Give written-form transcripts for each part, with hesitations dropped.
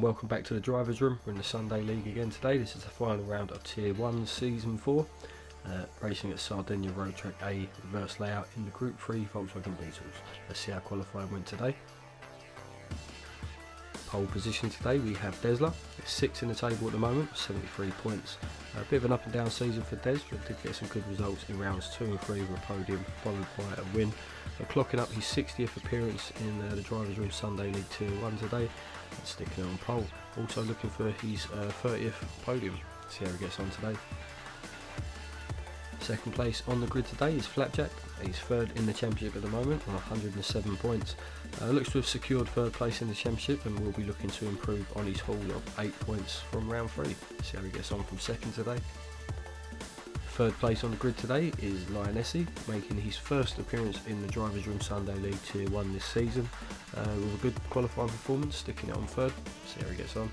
and welcome back to the Drivers Room. We're in the Sunday League again today. This is the final round of Tier 1 Season 4. Racing at Sardinia Road Track A, reverse layout in the Group 3 Volkswagen Beetles. Let's see how qualifying went today. Pole position today we have Drsl. It's 6th in the table at the moment, 73 points. A bit of an up and down season for Des, but did get some good results in rounds 2 and 3 with a podium followed by a win. Clocking up his 60th appearance in the Drivers Room Sunday League Tier 1 today, and sticking it on pole. Also looking for his 30th podium. See how he gets on today. Second place on the grid today is Flapjack. He's third in the championship at the moment on 107 points. Looks to have secured third place in the championship and will be looking to improve on his haul of 8 points from round 3. See how he gets on from second today. Third place on the grid today is Drsl, making his first appearance in the Drivers Room Sunday League Tier 1 this season. With a good qualifying performance, sticking it on third. See how he gets on.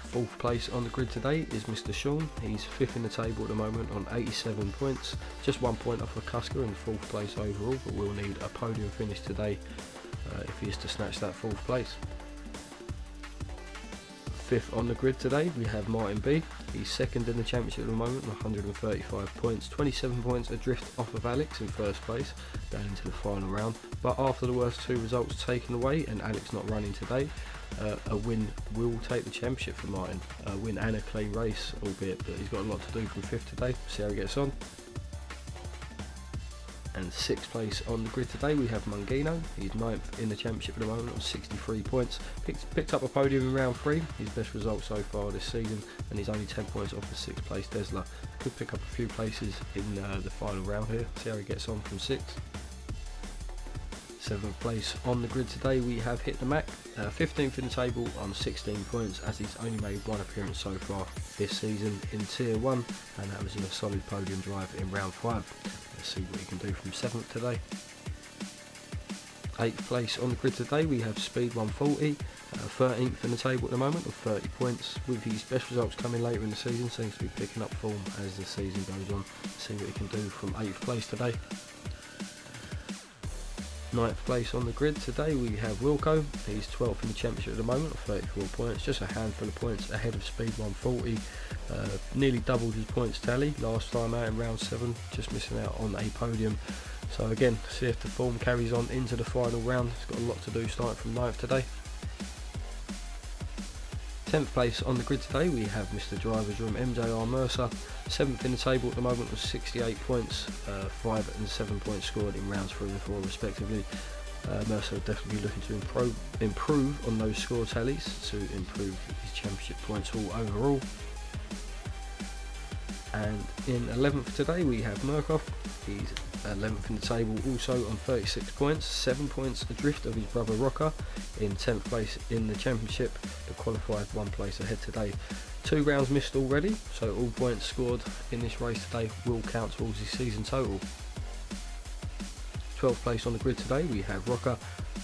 Fourth place on the grid today is Mr. Sean. He's 5th in the table at the moment on 87 points. Just 1 point off of Cusker in 4th place overall, but will need a podium finish today if he is to snatch that 4th place. 5th on the grid today we have Martin B. He's 2nd in the championship at the moment on 135 points. 27 points adrift off of Alex in 1st place down into the final round. But after the worst 2 results taken away and Alex not running today, a win will take the championship for Martin. A win and a clean race, albeit that he's got a lot to do from 5th today. See how he gets on. And 6th place on the grid today we have Mungino. He's 9th in the championship at the moment on 63 points. Picked up a podium in round 3, his best result so far this season, and he's only 10 points off the 6th place Drsl. Could pick up a few places in the final round here. See how he gets on from 6th. 7th place on the grid today we have Hit the Mac, 15th in the table on 16 points, as he's only made 1 appearance so far this season in Tier 1, and that was in a solid podium drive in round 5. Let's see what he can do from 7th today. 8th place on the grid today we have Speed 140, 13th in the table at the moment with 30 points. With his best results coming later in the season, seems to be picking up form as the season goes on. See what he can do from 8th place today. 9th place on the grid today we have Wilco. He's 12th in the championship at the moment with 34 points, just a handful of points ahead of Speed 140. Nearly doubled his points tally last time out in round 7, just missing out on a podium. So again, see if the form carries on into the final round. He's got a lot to do starting from 9th today. 10th place on the grid today we have Mr. Drivers Room MJR Mercer, 7th in the table at the moment with 68 points, 5 and 7 points scored in rounds 3 and 4 respectively. Mercer will definitely be looking to improve on those score tallies to improve his championship points haul overall. And in 11th today we have Murkoff. He's 11th in the table also on 36 points, 7 points adrift of his brother Rocker in 10th place in the championship, but qualified 1 place ahead today. 2 rounds missed already, so all points scored in this race today will count towards his season total. 12th place on the grid today we have Rocker,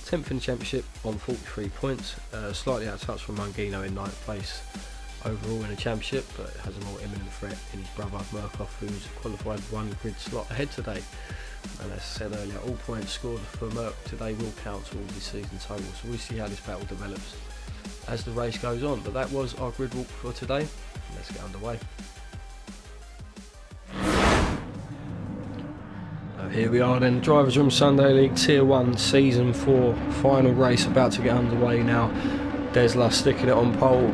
10th in the championship on 43 points, slightly out of touch from Mungino in 9th place overall in the championship, but has a more imminent threat in his brother Murkoff, who's qualified 1 grid slot ahead today. And as I said earlier, all points scored for Merck today will count towards his season total, so we'll see how this battle develops as the race goes on. But that was our grid walk for today. Let's get underway. Here we are then, Drivers Room Sunday League Tier 1 Season 4 final race about to get underway now. Drsl sticking it on pole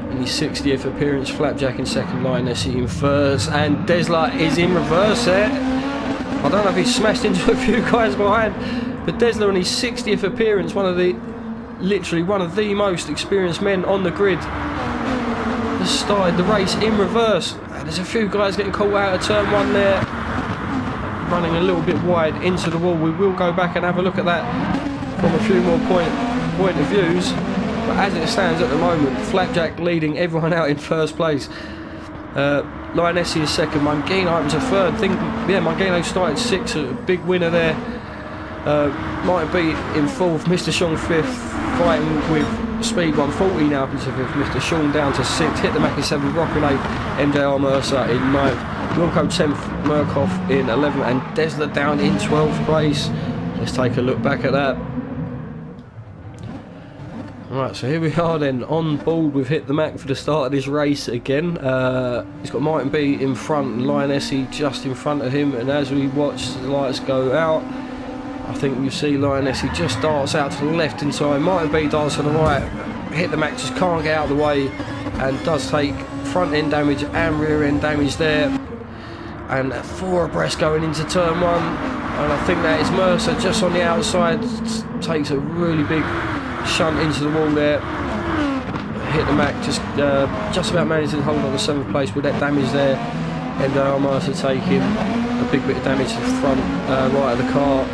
in his 60th appearance, Flapjack in second, Drsl in third, and Drsl is in reverse there. I don't know if he's smashed into a few guys behind, but Drsl in his 60th appearance, literally one of the most experienced men on the grid, has started the race in reverse. There's a few guys getting caught out of turn 1 there, running a little bit wide into the wall. We will go back and have a look at that from a few more point of views. But as it stands at the moment, Flapjack leading everyone out in first place. Drsl is second, Mungino up to third. Mungino started 6th, a big winner there. Martin B in 4th, Mr. Sean 5th, fighting with Speed 140 now up into 5th. Mr. Sean down to 6th, Hit the Mac in 7th, Rock in 8th, MJR Mercer in 9th, Wilco 10th, Murkoff in 11th, and Drsl down in 12th place. Let's take a look back at that. Right, so here we are then, on board with Hit the Mac for the start of this race again. He's got Martin B in front and Lionessi just in front of him, and as we watch the lights go out, I think you see Lionessi just darts out to the left hand side, Martin B darts to the right, Hit the Mac just can't get out of the way and does take front end damage and rear end damage there. And 4 abreast going into turn 1, and I think that is Mercer just on the outside, takes a really big shunt into the wall there. Hit the Mac just about managed to hold on to 7th place with that damage there. And Mercer taking a big bit of damage to the front right of the car,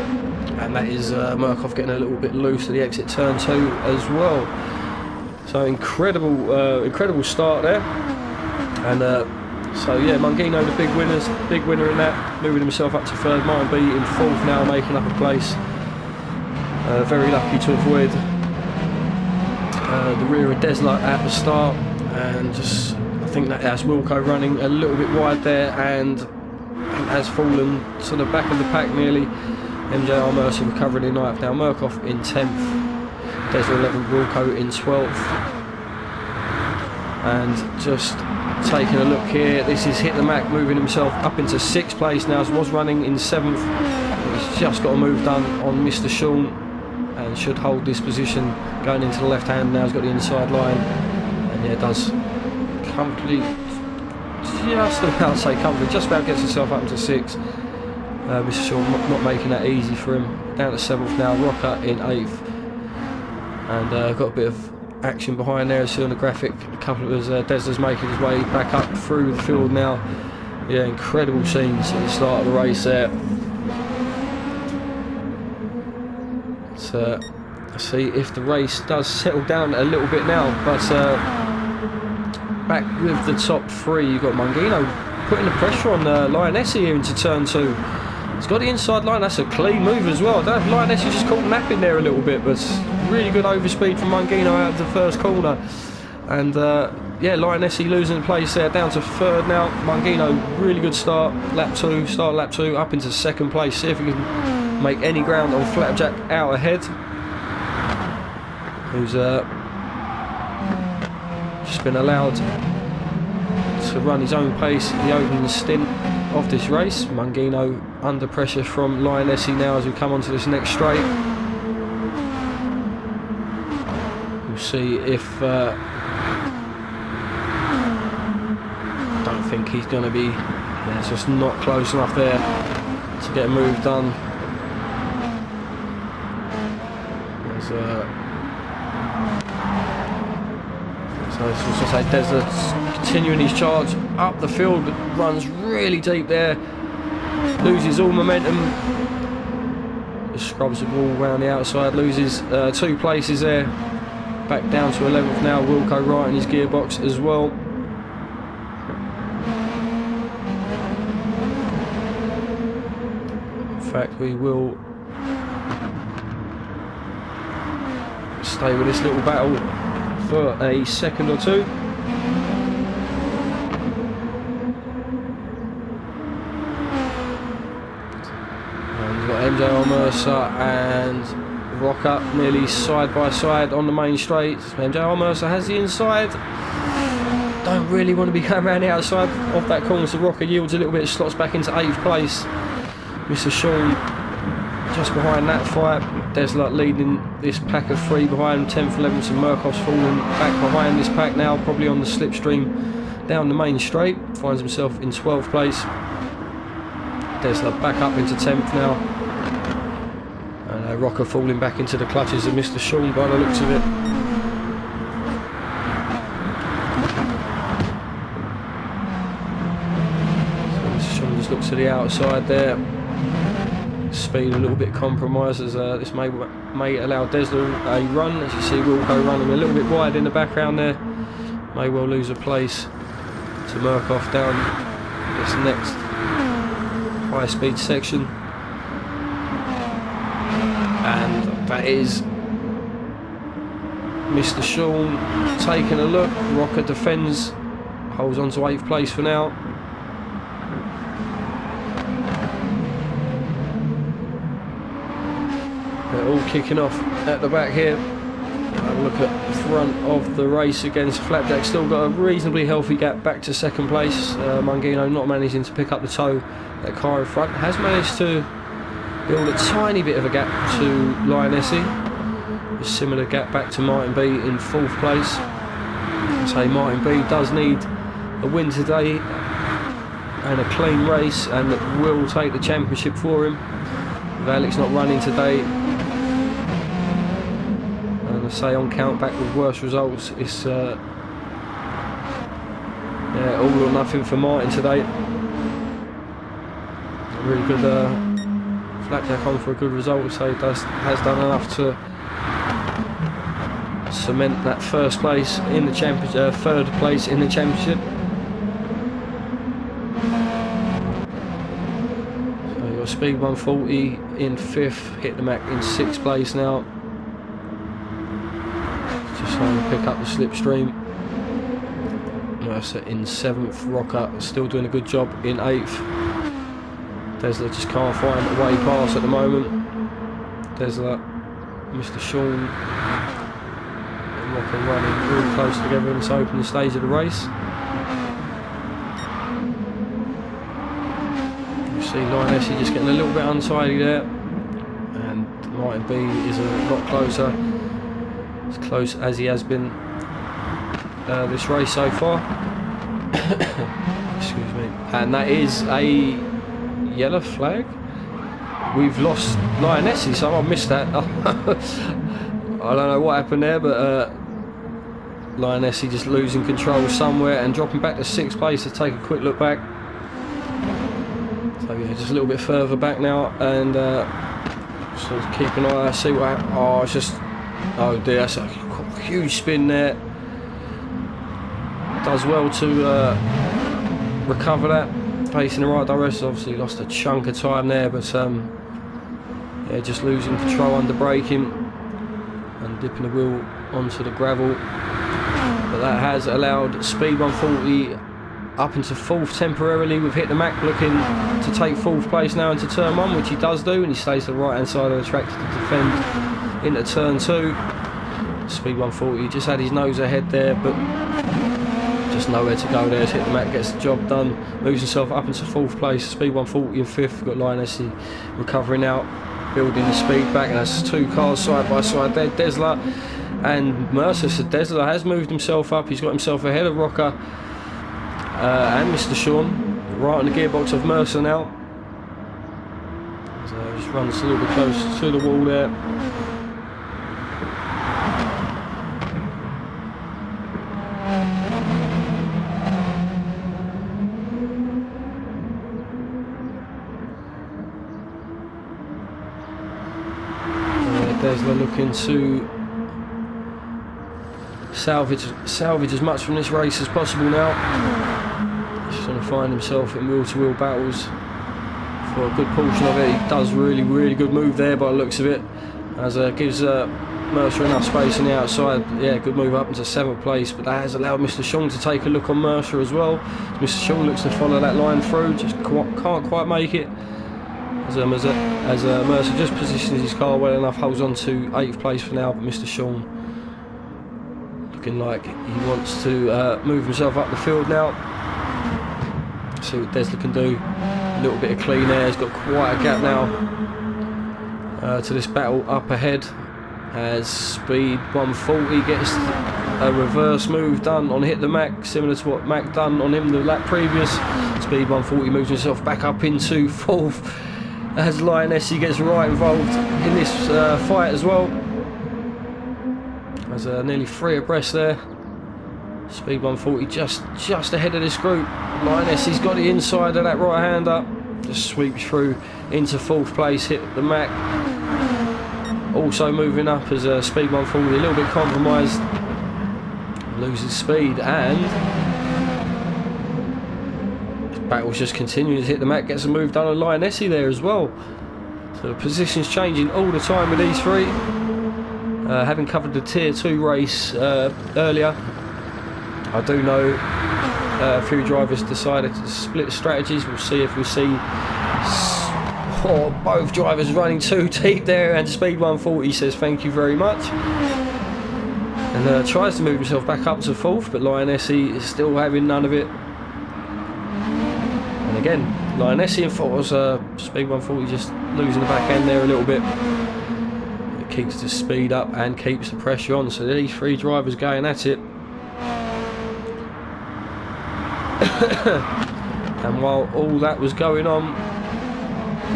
and that is Murkoff getting a little bit loose at the exit turn 2 as well. So incredible start there. And so yeah, Mungino the big winner in that, moving himself up to 3rd. Martin B in 4th now, making up a place. Very lucky to avoid the rear of Drsl at the start, and just I think that has Wilco running a little bit wide there and has fallen to the back of the pack nearly. MJR Mercer recovering in 9th now, Murkoff in 10th, Drsl 11th, Wilco in 12th. And just taking a look here, this is Hit the Mac moving himself up into 6th place now, was running in 7th. He's just got a move done on Mr. Sean and should hold this position going into the left hand now. He's got the inside line, and yeah, does comfortably, just about gets himself up into 6th. Mr. Sean not making that easy for him, down to 7th now, Rocker in 8th. And got a bit of action behind there, see on the graphic, a couple of us, Dsl's making his way back up through the field now. Yeah, incredible scenes at the start of the race there. Let's see if the race does settle down a little bit now, but back with the top 3, you've got Mungino putting the pressure on Lionessi here into turn 2. He's got the inside line, that's a clean move as well. I don't know if Lionessi just caught napping there a little bit, but really good overspeed from Mungino out of the first corner. And yeah, Lionessi losing the place there, down to 3rd now. Mungino, really good start, lap 2, up into 2nd place. See if he can make any ground on Flapjack out ahead, who's just been allowed to run his own pace in the opening stint of this race. Mungino under pressure from Lionessi now as we come onto this next straight. We'll see if don't think he's going to be, yeah, it's just not close enough there to get a move done. So it's just to say Dsl's continuing his charge up the field, but runs really deep there, loses all momentum, just scrubs the ball around the outside, loses 2 places there, back down to 11th now. Wilco right in his gearbox as well. In fact, we will stay with this little battle for a second or two. And we've got MJR Mercer and Rocker nearly side by side on the main straight. MJR Mercer has the inside. Don't really want to be going around the outside of that corner, so Rocker yields a little bit, slots back into 8th place. Mr. Sean just behind that fight. Drsl leading this pack of 3 behind, 10th, 11th, and Murkoff's falling back behind this pack now, probably on the slipstream down the main straight. Finds himself in 12th place. Drsl back up into 10th now. And Rocker falling back into the clutches of Mr. Sean by the looks of it. So Mr. Sean just looks to the outside there. Speed a little bit compromised as this may allow Drsl a run. As you see, Wilco running a little bit wide in the background there. May well lose a place to Murkoff down this next high speed section. And that is Mr. Sean taking a look. Rocker defends, holds on to 8th place for now. They're all kicking off at the back here. Have a look at the front of the race against Flapjack. Still got a reasonably healthy gap back to second place. Mungino not managing to pick up the toe. That car in front has managed to build a tiny bit of a gap to Lionessi. A similar gap back to Martin B in 4th place. I say Martin B does need a win today and a clean race, and will take the championship for him. With Alex not running today, and I say on count back with worse results, it's all or nothing for Martin today. Really good Flapjack on for a good result, so he has done enough to cement that first place in the championship, third place in the championship. So you've got Speed 140 in 5th, Hit the Mac in 6th place now. Just trying to pick up the slipstream. Mercer in 7th, Rocker still doing a good job in 8th. Drsl just can't find a way past at the moment. Drsl, Mr. Sean and Rocker running really close together in this opening stage of the race. You see Lionessi just getting a little bit untidy there, and Martin B is a lot closer, as close as he has been this race so far. Excuse me. And that is a yellow flag. We've lost Lionessi, so I missed that. I don't know what happened there, but Lionessi just losing control somewhere and dropping back to 6th place. To take a quick look back. So yeah, just a little bit further back now, and so keep an eye, see what happens. Oh, it's just, oh dear, that's a huge spin there. Does well to recover that. Pace in the right direction. Obviously lost a chunk of time there, but yeah, just losing control under braking and dipping the wheel onto the gravel. But that has allowed Speed 140 up into 4th temporarily, with Hit the Mac looking to take 4th place now into turn 1, which he does do, and he stays to the right hand side of the track to defend into turn 2. Speed 140 just had his nose ahead there, but just nowhere to go there. Hit the Mac gets the job done, moves himself up into 4th place. Speed 140 in 5th. We've got Lionessi recovering out, building the speed back, and that's 2 cars side by side there, Drsl and Mercer. So Drsl has moved himself up, he's got himself ahead of Rocker and Mr. Sean, right on the gearbox of Mercer now. So just runs a little bit close to the wall there. Drsl looking to salvage as much from this race as possible now. He's trying to find himself in wheel-to-wheel battles for a good portion of it. He does really good move there by the looks of it, as gives Mercer enough space on the outside. Yeah, good move up into 7th place, but that has allowed Mr. Sean to take a look on Mercer as well. Mr. Sean looks to follow that line through, just can't quite make it. As Mercer just positions his car well enough, holds on to 8th place for now, but Mr. Sean looking like he wants to move himself up the field now. See what Drsl can do. A little bit of clean air, he's got quite a gap now to this battle up ahead, as Speed 140 gets a reverse move done on Hit the Mac, similar to what Mac done on him the lap previous. Speed 140 moves himself back up into 4th, as Lionessi gets right involved in this fight as well. There's nearly 3 abreast there. Speed 140 just ahead of this group. Lionessi's got the inside of that right-hander. Just sweeps through into 4th place. Hit the Mac. Also moving up as Speed 140 a little bit compromised. Loses speed, and battle's just continuing as Hit the Mac gets a move done on Lionessi there as well. So the position's changing all the time with these 3. Having covered the Tier 2 race earlier, I do know a few drivers decided to split strategies. We'll see if we see both drivers running too deep there, and Speed 140 says thank you very much. and tries to move himself back up to 4th, but Lionessi is still having none of it. And again, Lionessi and 4th, speed 140 just losing the back end there a little bit. It keeps the speed up and keeps the pressure on, so these 3 drivers going at it. And while all that was going on,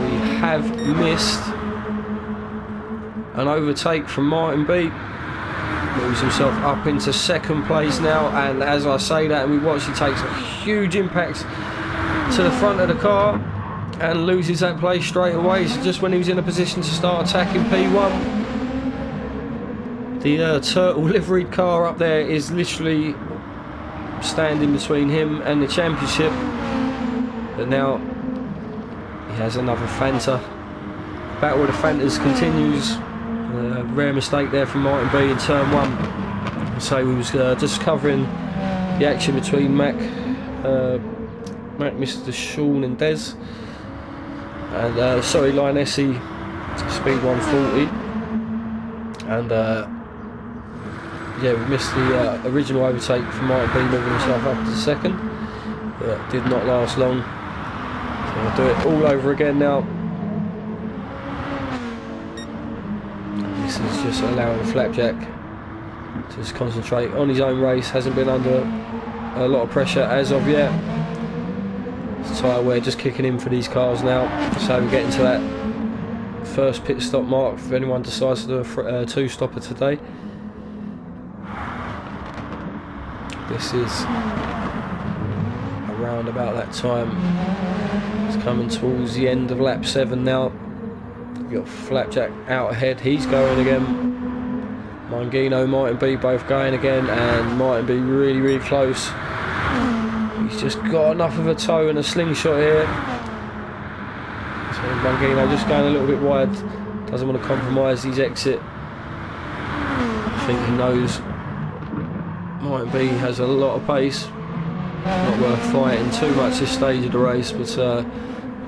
we have missed an overtake from Martin B. Moves himself up into 2nd place now, and as I say that and we watch, he takes a huge impact to the front of the car and loses that place straight away. So just when he was in a position to start attacking P1, the turtle liveried car up there is literally standing between him and the championship. But now he has another Fanta. Battle of the Fantas continues. Rare mistake there from Martin B in turn 1. So we was just covering the action between Mac, Mr. Sean and Des. And sorry, Lionessi, speed 140. And yeah, we missed the original overtake from Martin B moving himself up to 2nd. But did not last long. So we'll do it all over again now. This is just allowing Flapjack to just concentrate on his own race. Hasn't been under a lot of pressure as of yet. Tyre wear just kicking in for these cars now. So we're getting to that first pit stop mark if anyone decides to do a 2-stopper today. This is around about that time. It's coming towards the end of lap 7 now. We've got Flapjack out ahead, he's going again. Mangino, Martin B both going again, and Martin B really close. He's just got enough of a toe and a slingshot here. So Mangino just going a little bit wide, doesn't want to compromise his exit. I think he knows Martin B has a lot of pace. Not worth fighting too much this stage of the race, but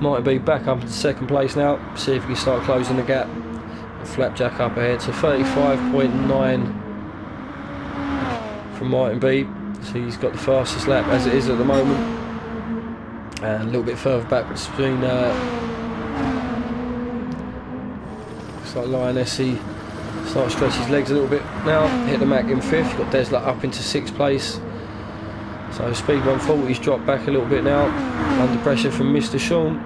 Martin B back up into 2nd place now. See if he can start closing the gap. And Flapjack up ahead to 35.9 from Martin B. So he's got the fastest lap as it is at the moment. And a little bit further back between looks like Lionessi start to stretch his legs a little bit now. Hit the Mac in 5th. Got Drsl up into 6th place. So speed 140's dropped back a little bit now, under pressure from Mr. Sean.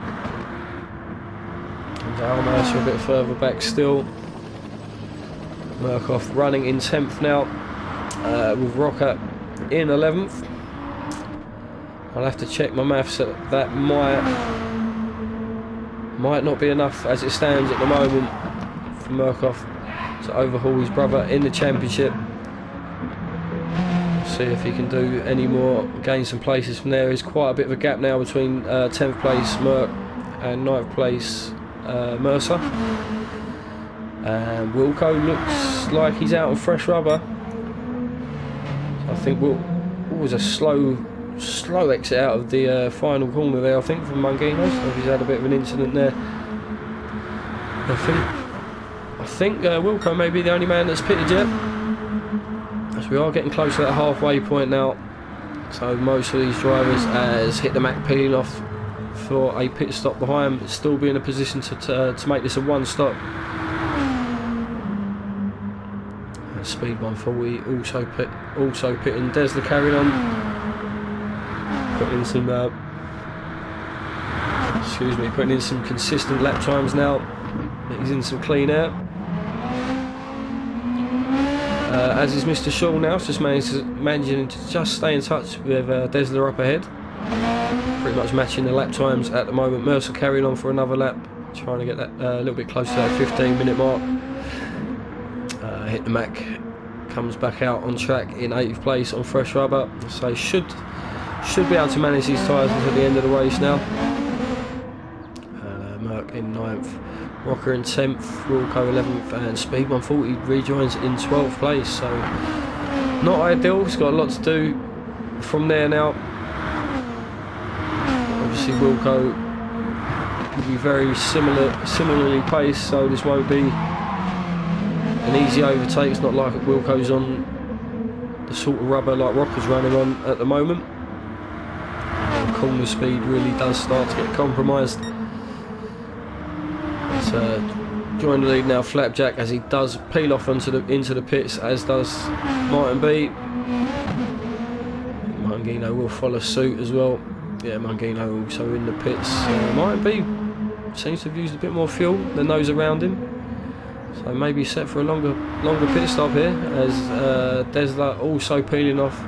And Almas a bit further back still. Murkoff running in 10th now, with Rocker in 11th. I'll have to check my maths, that might not be enough as it stands at the moment for Murkoff to overhaul his brother in the championship. See if he can do any more, gain some places from there. There's quite a bit of a gap now between 10th place Merck and 9th place Mercer. And Wilco looks like he's out on fresh rubber. So I think was a slow exit out of the final corner there, I think, from Mangino. So he's had a bit of an incident there. I think Wilco may be the only man that's pitted yet. As we are getting close to that halfway point now. So most of these drivers has hit the Mac peeling off for a pit stop behind, but still be in a position to make this a 1-stop. Speed 140 also pitting. Drsl carrying on, putting in some putting in some consistent lap times now. He's in some clean air. As is Mr. Shaw now, just managing to just stay in touch with Drsl up ahead. Pretty much matching the lap times at the moment. Mercer carrying on for another lap, trying to get that a little bit closer to that 15-minute mark. Hit the Mac, comes back out on track in 8th place on fresh rubber, so should be able to manage these tyres until the end of the race now. Merck in 9th, Rocker in 10th, Wilco 11th, and Speed 140 rejoins in 12th place, so not ideal. He's got a lot to do from there now. Obviously Wilco will be very similarly paced, so this won't be an easy overtake. It's not like Wilco's on the sort of rubber like Rocker's running on at the moment. Corner speed really does start to get compromised. But join the lead now, Flapjack, as he does peel off into the pits, as does Martin B. Mangino will follow suit as well. Yeah, Mangino also in the pits. Martin B seems to have used a bit more fuel than those around him, so maybe set for a longer pit stop here, as Drsl also peeling off.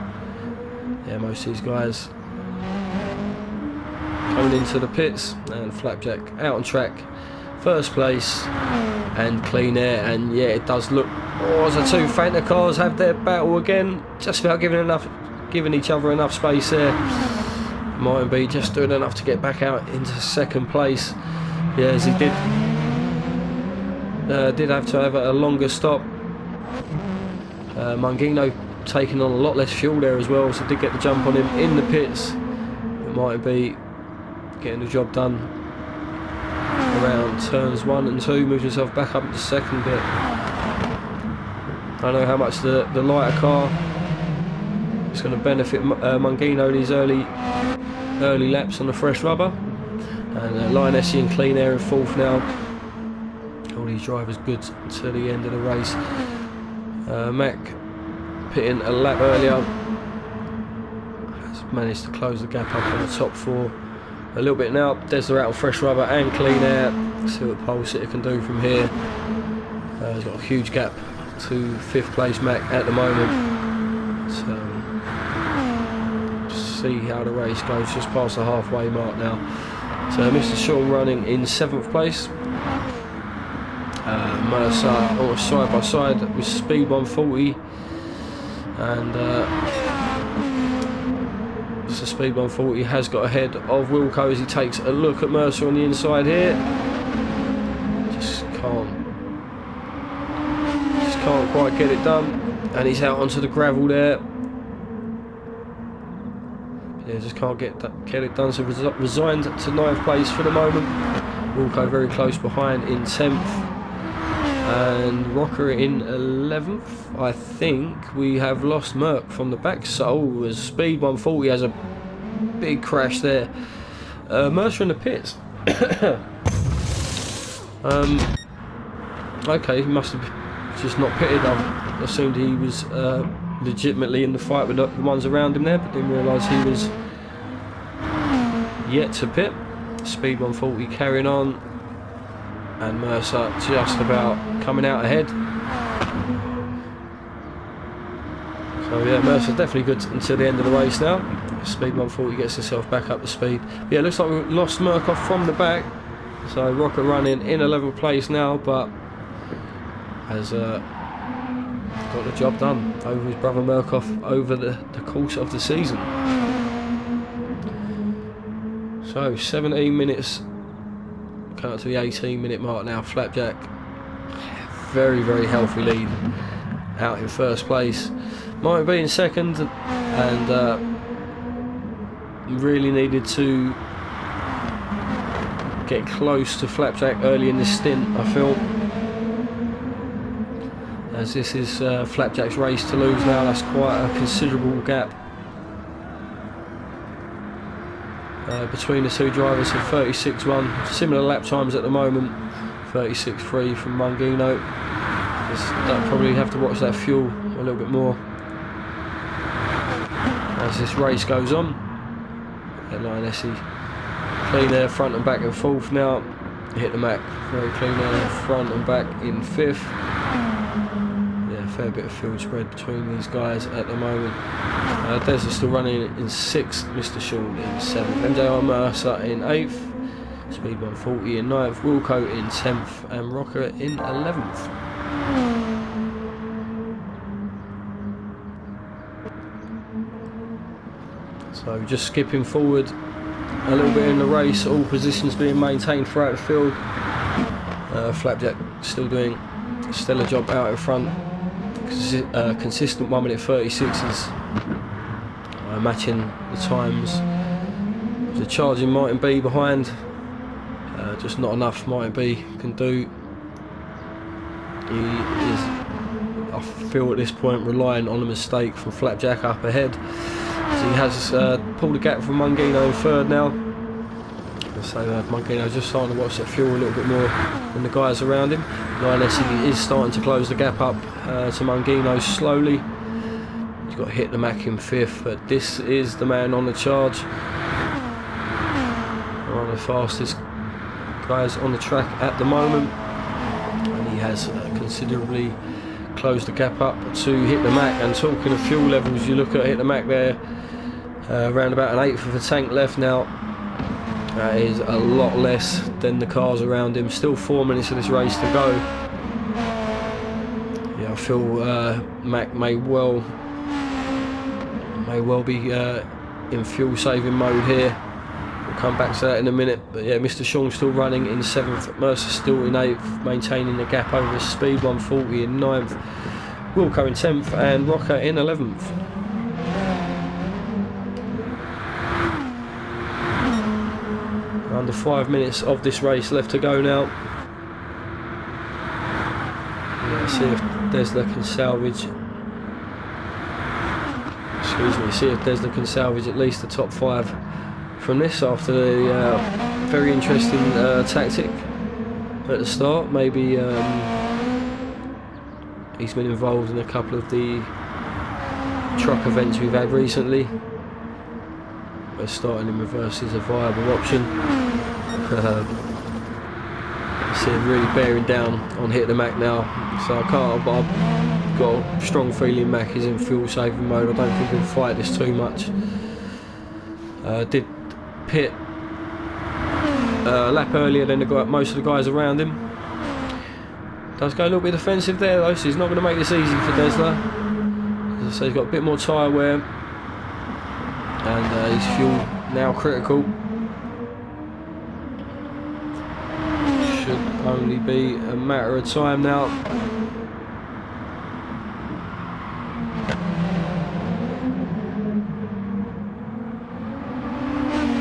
Yeah, most of these guys coming into the pits, and Flapjack out on track, first place and clean air. And yeah, it does look, as the two fainter cars have their battle again, just about giving each other enough space there. Martin B just doing enough to get back out into second place. Yeah, as he did have to have a longer stop. Mangino taking on a lot less fuel there as well, so did get the jump on him in the pits. But Martin B getting the job done around turns 1 and 2, moves himself back up into second bit. I don't know how much the lighter car is going to benefit Mangino these early laps on the fresh rubber. And Lioness in clean air in fourth now. All these drivers good to the end of the race. Mac pitting a lap earlier has managed to close the gap up on the top 4 a little bit now. Drsl out on fresh rubber and clean air. See what the pole sitter can do from here. He's got a huge gap to 5th place Mac at the moment. So just see how the race goes, just past the halfway mark now. So Mr. Sean running in 7th place. Mercer side by side with speed 140, and the speed 140 has got ahead of Wilco as he takes a look at Mercer on the inside here. Just can't quite get it done, and he's out onto the gravel there. Yeah, just can't get it done, so resigned to 9th place for the moment. Wilco very close behind in 10th. And Rocker in 11th. I think we have lost Merc from the back. So as speed 140 has a big crash there. Mercer in the pits. Okay, he must have just not pitted. I assumed he was legitimately in the fight with the ones around him there, but didn't realise he was yet to pit. Speed 140 carrying on, and Mercer just about coming out ahead. So yeah, Mercer's definitely good until the end of the race now. Speed 140 gets himself back up to speed. Yeah, looks like we lost Murkoff from the back. So Rocket running in 11th place now, but has got the job done over his brother Murkoff over the course of the season. So 17 minutes, coming up to the 18-minute mark now. Flapjack, very, very healthy lead, out in first place. Might be in second, and really needed to get close to Flapjack early in this stint, I feel, as this is Flapjack's race to lose now. That's quite a considerable gap between the two drivers of 36.1, similar lap times at the moment. 36.3 from Mangino. They'll probably have to watch that fuel a little bit more as this race goes on. Lioness clean air front and back and fourth now. Hit the Mac, very clean air front and back in fifth. Yeah, fair bit of field spread between these guys at the moment. Drsl still running in sixth, Mr. Sean in seventh, MJR Mercer in eighth, Speed 140 in ninth, Wilco in 10th, and Rocker in 11th. So just skipping forward a little bit in the race, all positions being maintained throughout the field. Flapjack still doing a stellar job out in front. Consistent 1 minute 36s, matching the times. The charging Martin B behind, just not enough Martin B can do. He is I feel at this point relying on a mistake from Flapjack up ahead. So he has pulled a gap from Mungino in third now. So Mungino's just starting to watch that fuel a little bit more than the guys around him. Lioness is starting to close the gap up to Mungino slowly. He's got to hit the Mac in fifth, but this is the man on the charge. One of the fastest guys on the track at the moment, and he has considerably closed the gap up to Hit the Mac. And talking of fuel levels, you look at Hit the Mac there, around about an eighth of a tank left now. That is a lot less than the cars around him. Still 4 minutes of this race to go. Yeah, I feel Mac may well be in fuel saving mode here. We'll come back to that in a minute. But yeah, Mr. Sean still running in 7th, Mercer still in 8th, maintaining the gap over Speed 140 in 9th, Wilco in 10th, and Rocker in 11th. Under 5 minutes of this race left to go now. Yeah, see if Drsl can salvage. See if Drsl can salvage at least the top 5 from this after the very interesting tactic at the start. Maybe he's been involved in a couple of the truck events we've had recently, where starting in reverse is a viable option. See him really bearing down on Hit the Mac now, so I can't, but I've got a strong feeling Mac is in fuel saving mode. I don't think he'll fight this too much. Did pit a lap earlier than most of the guys around him. Does go a little bit defensive there though, so he's not going to make this easy for Drsl. As I say, he's got a bit more tyre wear, and his fuel now critical. Should only be a matter of time now.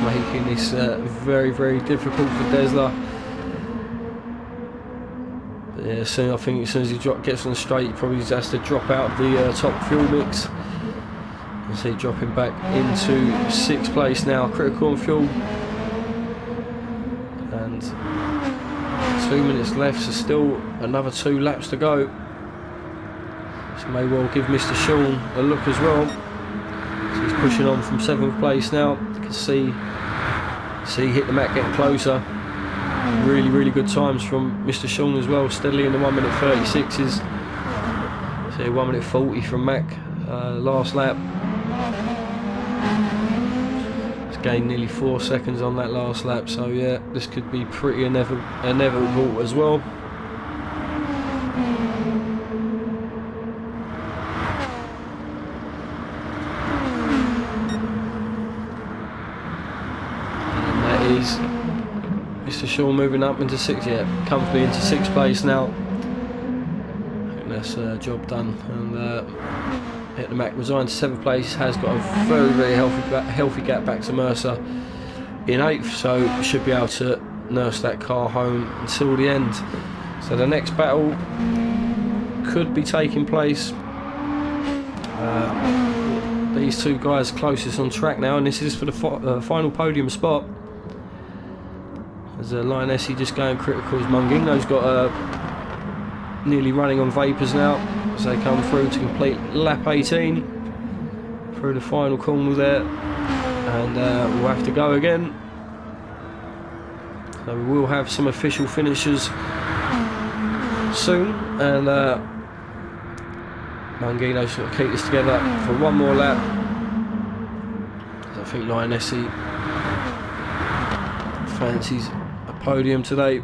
Making this very, very difficult for Drsl. But yeah, soon, I think as soon as he gets on the straight, he probably just has to drop out of the top fuel mix. You see dropping back into 6th place now, critical on fuel. And 2 minutes left, so still another 2 laps to go. So may well give Mr. Sean a look as well. So he's pushing on from 7th place now. You can see Hit the Mac getting closer. Really, really good times from Mr. Sean as well, steadily in the 1 minute 36s. So 1 minute 40 from Mac last lap. He's gained nearly 4 seconds on that last lap, so yeah, this could be pretty inevitable as well. Is Mr. Shaw moving up into 6th, yeah, comfortably into 6th place now. I think that's job done. And Hit the Mac resigned to 7th place, has got a very, very healthy gap back to Mercer in 8th, so should be able to nurse that car home until the end. So the next battle could be taking place. These 2 guys closest on track now, and this is for the final podium spot. As Lioness just going critical as Mungino's got nearly running on vapours now as they come through to complete lap 18 through the final corner there, and we'll have to go again. So we will have some official finishers soon, and Mungino's got to keep this together for 1 more lap. I think Lioness fancies podium today.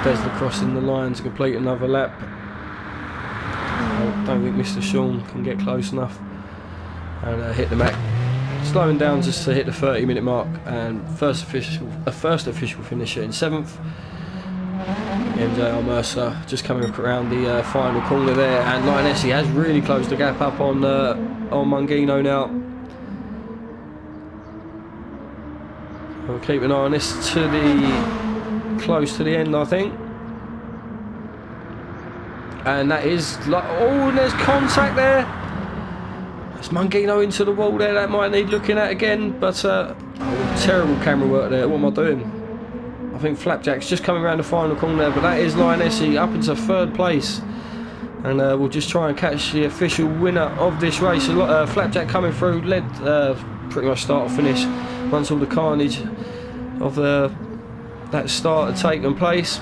Drsl crossing the line to complete another lap. I don't think Mr. Sean can get close enough. And Hit the Mac slowing down just to hit the 30-minute mark, and first official finisher in 7th. MJR Mercer just coming up around the final corner there, and Lioness has really closed the gap up on Mungino now. We'll keep an eye on this to the close to the end, I think. And that is like, oh, and there's contact there. That's Mungino into the wall there. That might need looking at again, but terrible camera work there. What am I doing? I think Flapjack's just coming around the final corner there, but that is Lionessi up into 3rd place. And we'll just try and catch the official winner of this race. Flapjack coming through, led pretty much start to finish once all the carnage of that start had taken place.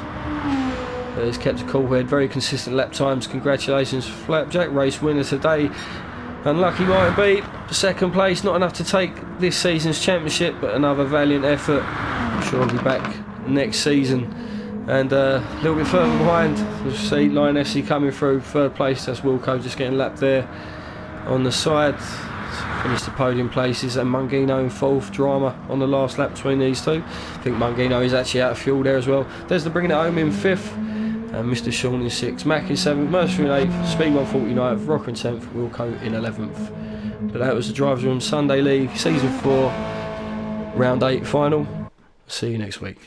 He's kept a cool head, very consistent lap times. Congratulations, Flapjack, race winner today. Unlucky might be, 2nd place, not enough to take this season's championship, but another valiant effort. I'm sure I'll be back next season. And a little bit further behind, we'll see Lionessi coming through 3rd place. That's Wilco just getting lapped there on the side. Finished the podium places, and Mungino in 4th. Drama on the last lap between these two. I think Mungino is actually out of fuel there as well. There's the bringing it home in 5th, and Mr. Sean in 6th. Mac in 7th, Mercer in 8th, Speed 149th, Rocker in 10th, Wilco in 11th. But that was the Drivers' Room Sunday League Season 4 Round 8 final. See you next week.